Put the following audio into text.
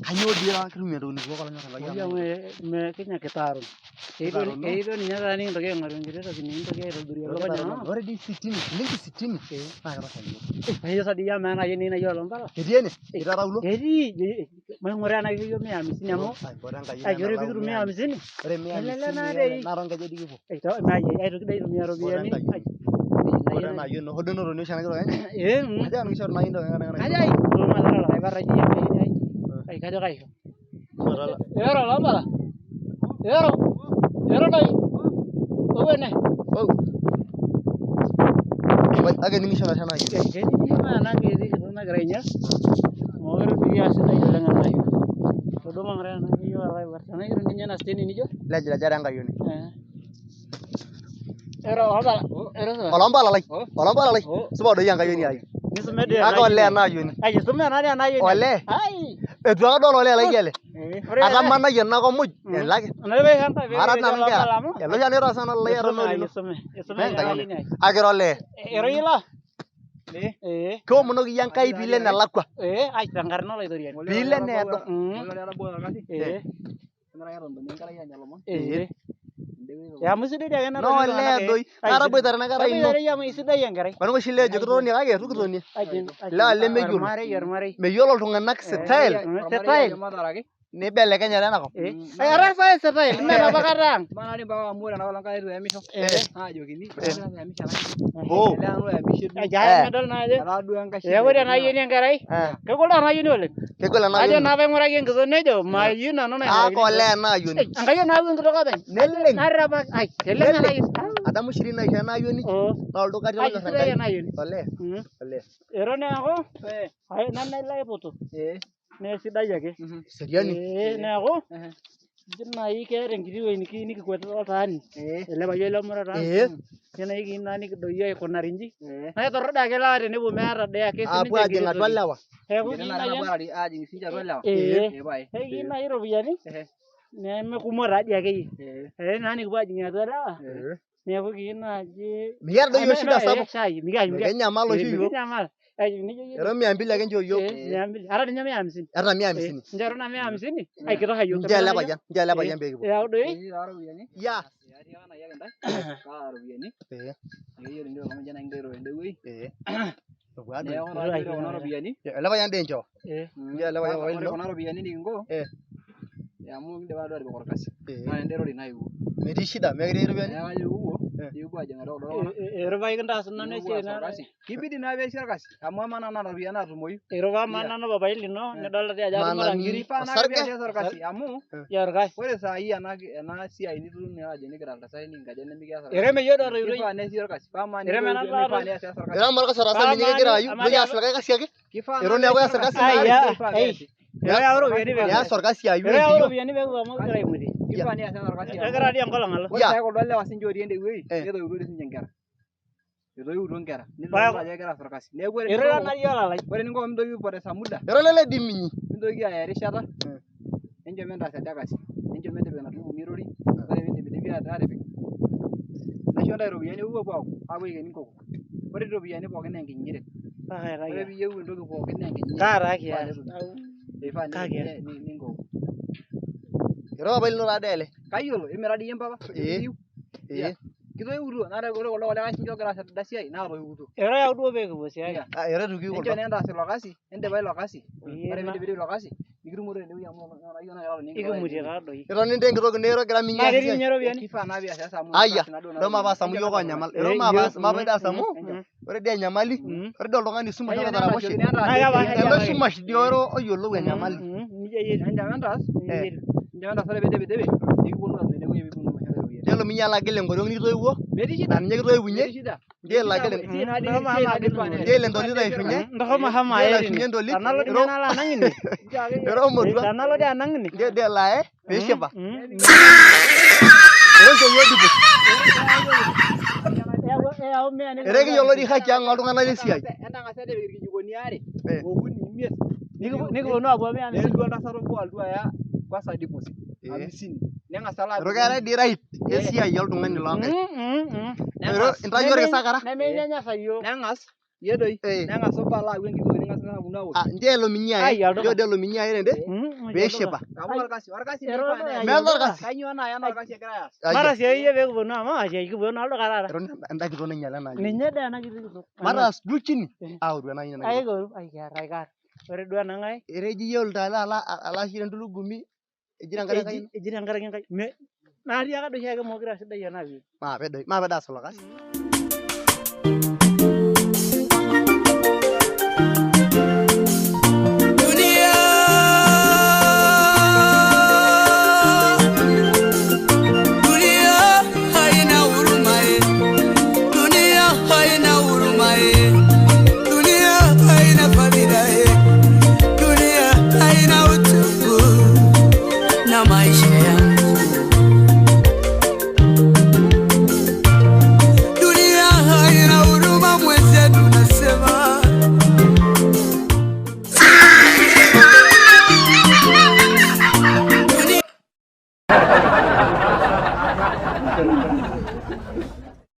Kanyo dira kirumia ndo niko kala nyaka ya me kenya kitaru eido ninya tani ndoke ngaru ngire to kini ndoke aitobiri olopanya ore di 60 linki 60 na kata kanyo ayo sadia maana yeni na yolo mpala kediene itaraulo edi ngore ana yo 150 amo ayo re bikiru 150 ore 150 na ronga jadi kipo eto na ayo kidai rumia robiani ore na yo no hodono ro nisha ngiro aja no shor na indo ngana aja to mala la baraji ay kajo kayo ero lama ero dai owene aga ningi shara shana ke ni mana ke di na garenya mor dia sida ilang na yo todo mangre na yo ara barsana iro ninya na steni ni jo la jara nga yoni ero olomba lalai suba do yanga yoni ay aga ole na yoni ay sume na yoni ole ay etu aga do ole lai gele aga mana yona ko muj elake na be hanta be ara na nga elo ya ne rasa na lai ero no sume agero ole ero yila ko mono gi yankai bile na lakwa ay tangarno lai dorian bile ne do ya musidi dia kana no le doi ara boy tarana gara ino ya musidi yang garai banu shile jogro ni kage tu groni la le mejo me yolo tunganak style ni bele kenya dana ko ara fa style mena bakarang mana ni bawa mura na wala kai ru emisho ha jogini oh jaya medal na aja ala duang kasih ya udah na yini yang garai ke gola na yini ole ke gola na aja na be ngora gen gzone jo ma yina no na ko le na yoni angayo na gun to ka ben nellen araba ay nellen na yini adamu shiri na shana yoni na do ka ay sira na yini ole ero ne ako ay nan na lai poto ne sida yake seriani ne ako jinna yi ke rengiri we ni kweta tani ele ba yelo mura ta kena yi nani do ye ko narinji na to roda ke la ne bu mera de ke sini abu aja ngatwalawa ko na na bari aji sinja rola bai he na iro biani ne me kumora dia ke nani ku aji ngatwalawa ne ko kina je miyar do yoshida sabu miga kenya malo hiyo nyamal ay ni ero 200 yake njo yo 200 ara nya 150 ara 150 njaro na 150 ay kito hayo njala bayan begi ya do ya ya na ya ganda ka ro biani yo ndo kama jana ngero ndo wi ne ona ro biani ya la bayan denjo ya la bayan ona ro biani ni ngo ya mu nde ba do ko kasi na ndero ri nayu medi shida megere ro biani ya yo yugo aja ngaro do ero ba ganda sunna ne chena kibidi na be shirkas amma mana na biana tumoy ero ba mana no baba ilino ne dollar dia jadi marangiri pa na be shirkas amu ya orgas ore sa iya na si ai ni dun ne aja ni granda sai ni ngaje ne mi ga ere me yodo ro pa ne shirkas pa ma ni ere me na pa ne shirkas era mar ka sarasa mi ni gira ayu mu ya sarka ka siake ero ne ko ya sarka ai ya oro biani be ya sarka si ayu ere oro biani be ba mo gira imudi pa ne shirkas ya gara dia ngolong alo ya ko dole wasin jodi ende wi edo wi sin jengara edo wi udon kera ni do aja kera sarkas ne gore ere na yola lai gore ni ngom do wi pore samuda ero lele dimini ndo gi ya rishata enjo menda sadakasi enjo menda be na tu mirori gore ni be bi ata repe na shonda ro biani uwo bwa awe ge ni ko gore ro biani bo kene nginyire gore bi yewu ndo bo kene nginyire kara kiya ifa ni ngo ero bail no radele kayolo emeradi yemba kido uru na re gore wala kasi jogra sa dasia na ro uru ero ya udo be ko sia ero dugi ko enjo nenda se lokasi ende bai lokasi bare bi lokasi igru mure ne ya mo na yona garo ni igu mudi ra do ero ni ndeng ro gnero gra minya na ri nyero biani kifa na bia sa samu aya do ma ba samu yo ko nyamal ero ma ba da samu ore de nyamali ore do ngani suma na dara mo shi ero suma shi oro oyolo we nyamali ni je ye njandas sare bede igu no ne we igu no delo minyala gele ngoro ni toiwo dan nyegi toy bunye gele la gele gele ndo ni dai finye ndo ma hama eri tanalo di nala nangini ero modwa tanalo dia nangini de la pesheba ero jo yodibu eregi yolo di haki ang ngaldungana ni siai enda ngasade birgi jugoni are oguni mies niko no abo me ani ndo ndasaro ko aldu ya kwa sa deposit 50 nenga sala rogara di right esia yol dungani longa ero inta yore sakara na me nyanya sayo nengas yedoi nenga sopa la wengi go nenga sana unu awosh. Nje elo minyia Ai, olduka. njo de lo minyia ene peeshipa Kamu orkasi Ero meeta orkasi Kanyoo naa ena orkasi egira aas? mara sii iyie peekiponu amu asiai kipuonu olduka taata. eton enda kitok nainyala ena Ninye dee ena kiti kitok. mataas duo chini aoru ena ina Ai koru, ai kiarr. Ore duo ena nkae ereji iye oltala ala ashira entulugumi ejira enkare enkai ejito enkaraki enkai. Natii ake doi oshiake mokure aa sidai ena pii. maape doi maape daa solokasi